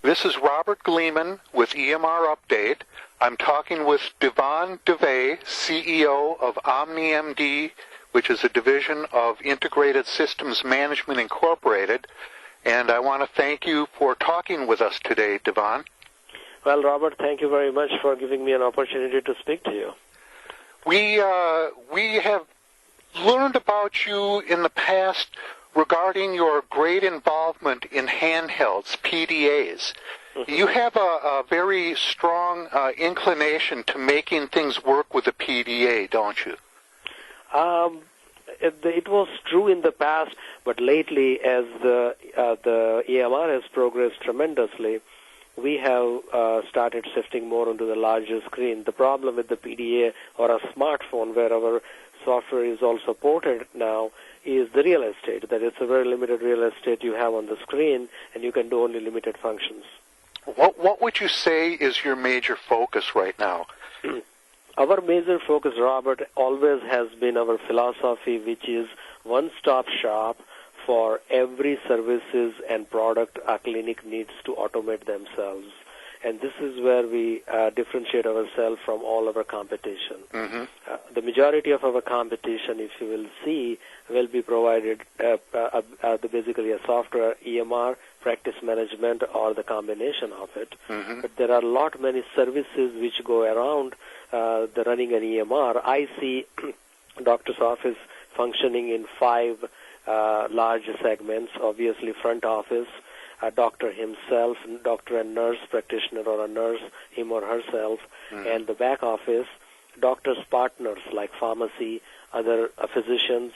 This is Robert Gleeman with EMR Update. I'm talking with Divan Da've, CEO of OmniMD, which is a division of Integrated Systems Management Incorporated. And I want to thank you for talking with us today, Divan. Well, Robert, thank you very much for giving me an opportunity to speak to you. We have learned about you in the past regarding your great involvement in handhelds, PDAs. Mm-hmm. You have a very strong inclination to making things work with a PDA, don't you? It was true in the past, but lately, as the EMR has progressed tremendously, we have started shifting more onto the larger screen. The problem with the PDA or a smartphone, where our software is all supported now, is the real estate. That it's a very limited real estate you have on the screen, and you can do only limited functions. What would you say is your major focus right now? Our major focus, Robert, always has been our philosophy, which is one-stop shop for every services and product a clinic needs to automate themselves. And this is where we differentiate ourselves from all our competition. Mm-hmm. The majority of our competition, if you will see, will be provided basically a software, EMR, practice management, or the combination of it. Mm-hmm. But there are a lot many services which go around the running an EMR. I see doctor's office functioning in 5 large segments. Obviously, front office, a doctor himself, doctor and nurse practitioner or a nurse, him or herself, and the back office, doctor's partners like pharmacy, other physicians,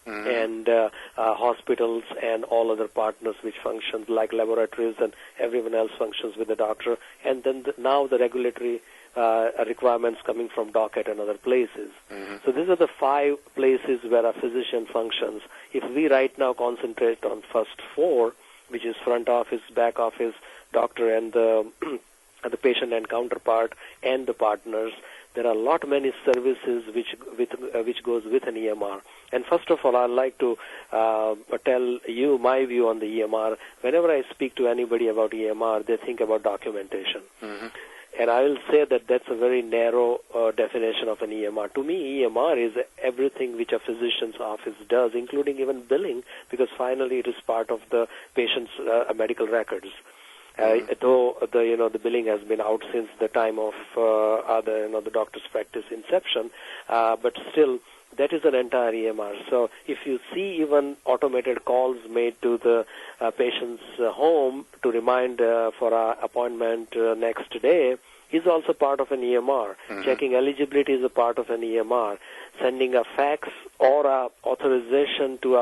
and hospitals and all other partners which function like laboratories, and everyone else functions with the doctor. And then now the regulatory requirements coming from docket and other places. Mm-hmm. So these are the 5 places where a physician functions. If we right now concentrate on first 4, which is front office, back office, doctor and the patient and counterpart and the partners, there are a lot many services which goes with an EMR. And first of all, I'd like to tell you my view on the EMR. Whenever I speak to anybody about EMR, they think about documentation. Mm-hmm. And I will say that that's a very narrow definition of an EMR. To me, EMR is everything which a physician's office does, including even billing, because finally it is part of the patient's medical records. Though the billing has been out since the time of the doctor's practice inception, but still that is an entire EMR. So if you see even automated calls made to the patient's home to remind for an appointment next day is also part of an EMR. Mm-hmm. Checking eligibility is a part of an EMR. Sending a fax or a authorization to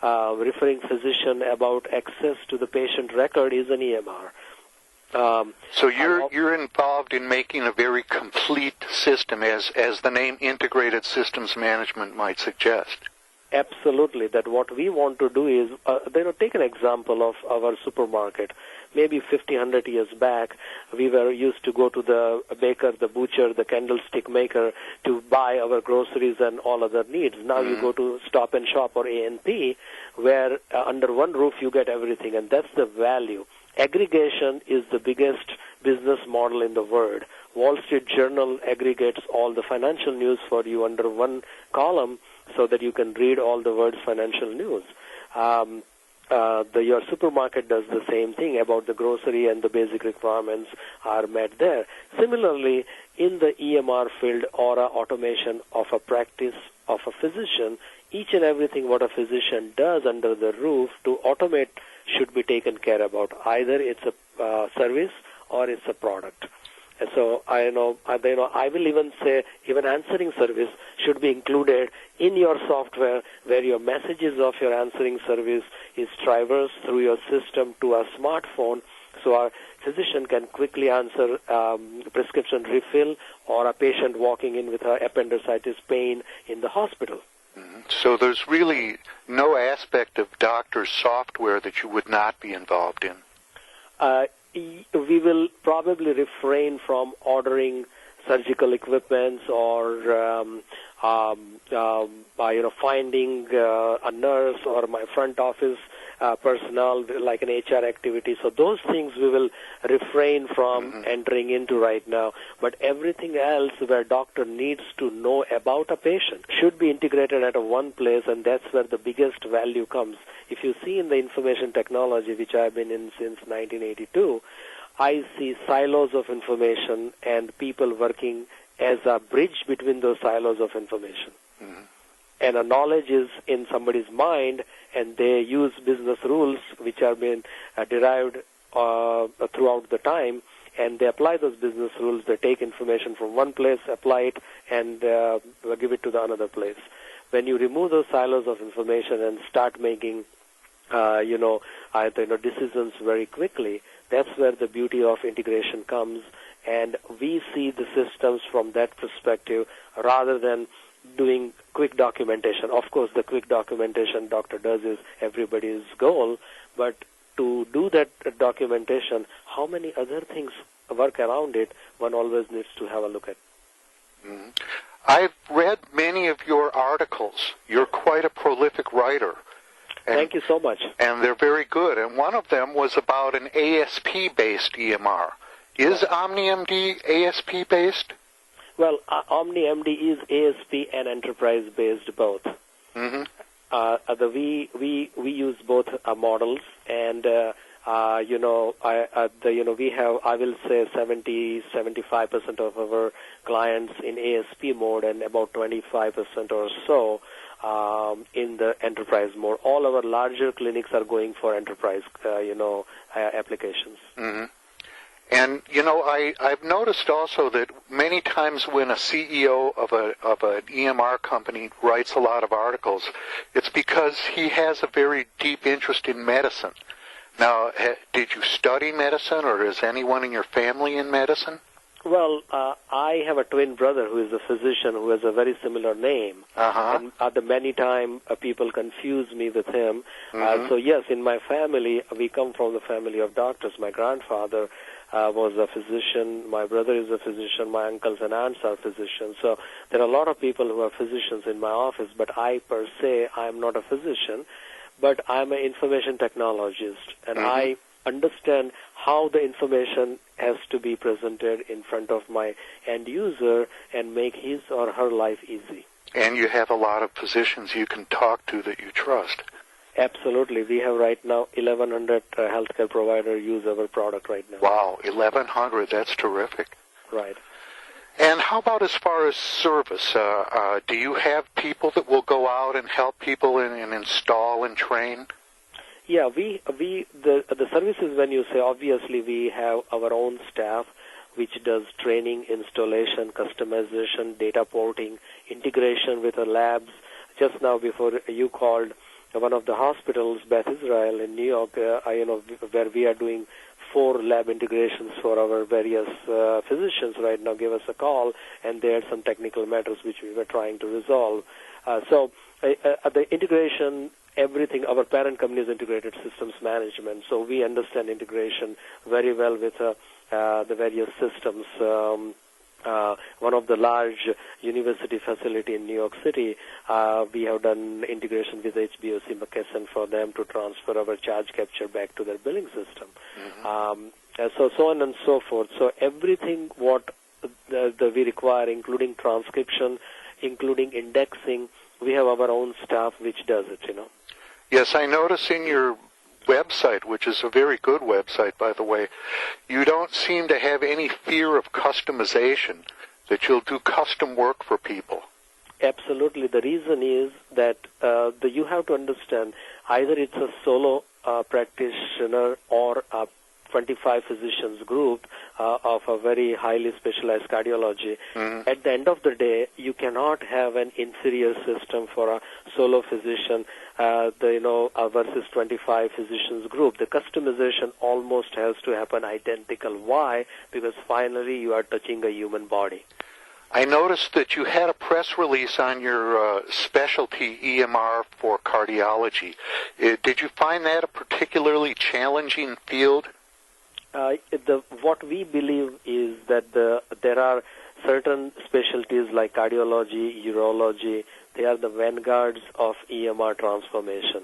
a referring physician about access to the patient record is an EMR. So you're involved in making a very complete system, as the name Integrated Systems Management might suggest. Absolutely. That what we want to do is, take an example of our supermarket. Maybe 50, 100 years back, we were used to go to the baker, the butcher, the candlestick maker to buy our groceries and all other needs. Now you go to Stop and Shop or A&P, where under one roof you get everything, and that's the value. Aggregation is the biggest business model in the world. Wall Street Journal aggregates all the financial news for you under one column so that you can read all the world's financial news. Your supermarket does the same thing about the grocery, and the basic requirements are met there. Similarly, in the EMR field or automation of a practice of a physician, each and everything what a physician does under the roof to automate should be taken care about. Either it's a service or it's a product. And so I will even say even answering service should be included in your software, where your messages of your answering service is traversed through your system to a smartphone, so our physician can quickly answer prescription refill or a patient walking in with appendicitis pain in the hospital. Mm-hmm. So there's really no aspect of doctor's software that you would not be involved in. We will probably refrain from ordering surgical equipments or finding a nurse or my front office personnel, like an HR activity. So those things we will refrain from entering into right now. But everything else where doctor needs to know about a patient should be integrated at one place, and that's where the biggest value comes. If you see in the information technology, which I've been in since 1982, I see silos of information and people working as a bridge between those silos of information. And a knowledge is in somebody's mind, and they use business rules which are being derived throughout the time, and they apply those business rules. They take information from one place, apply it, and give it to the another place. When you remove those silos of information and start making decisions very quickly, that's where the beauty of integration comes, and we see the systems from that perspective rather than doing quick documentation. Of course, the quick documentation doctor does is everybody's goal, but to do that documentation, how many other things work around it, one always needs to have a look at. I've read many of your articles. You're quite a prolific writer. Thank you so much. And they're very good. And one of them was about an ASP-based EMR. Is OmniMD ASP-based? Well, OmniMD is ASP and enterprise-based both. We use both models, and we have, I will say, 75% of our clients in ASP mode, and about 25% or so in the enterprise mode. All our larger clinics are going for enterprise, applications. And, I've noticed also that many times when a CEO of an EMR company writes a lot of articles, it's because he has a very deep interest in medicine. Now, did you study medicine, or is anyone in your family in medicine? Well, I have a twin brother who is a physician who has a very similar name. And many times people confuse me with him. So, yes, in my family, we come from the family of doctors. My grandfather was a physician. My brother is a physician. My uncles and aunts are physicians. So there are a lot of people who are physicians in my office, but I, per se, I'm not a physician, but I'm an information technologist, and I understand how the information has to be presented in front of my end user and make his or her life easy. And you have a lot of physicians you can talk to that you trust. Absolutely. We have right now 1,100 healthcare providers use our product right now. Wow, 1,100. That's terrific. Right. And how about as far as service? Do you have people that will go out and help people and install and train? Yeah, the services, when you say, obviously we have our own staff which does training, installation, customization, data porting, integration with the labs. Just now before you called, one of the hospitals, Beth Israel in New York, where we are doing 4 lab integrations for our various physicians right now, gave us a call, and they had some technical matters which we were trying to resolve. The integration, everything, our parent company is Integrated Systems Management, so we understand integration very well with the various systems. One of the large university facility in New York City, we have done integration with HBOC McKesson for them to transfer our charge capture back to their billing system. So on and so forth. So everything what we require, including transcription, including indexing, we have our own staff which does it, Yes, I notice in your website, which is a very good website, by the way, you don't seem to have any fear of customization, that you'll do custom work for people. Absolutely. The reason is that you have to understand, either it's a solo practitioner or a 25 physicians group of a very highly specialized cardiology. At the end of the day, you cannot have an inferior system for a solo physician versus 25 physicians group. The customization almost has to happen identical. Why? Because finally you are touching a human body. I noticed that you had a press release on your specialty EMR for cardiology. Did you find that a particularly challenging field? What we believe is that there are certain specialties like cardiology, urology. They are the vanguards of EMR transformation.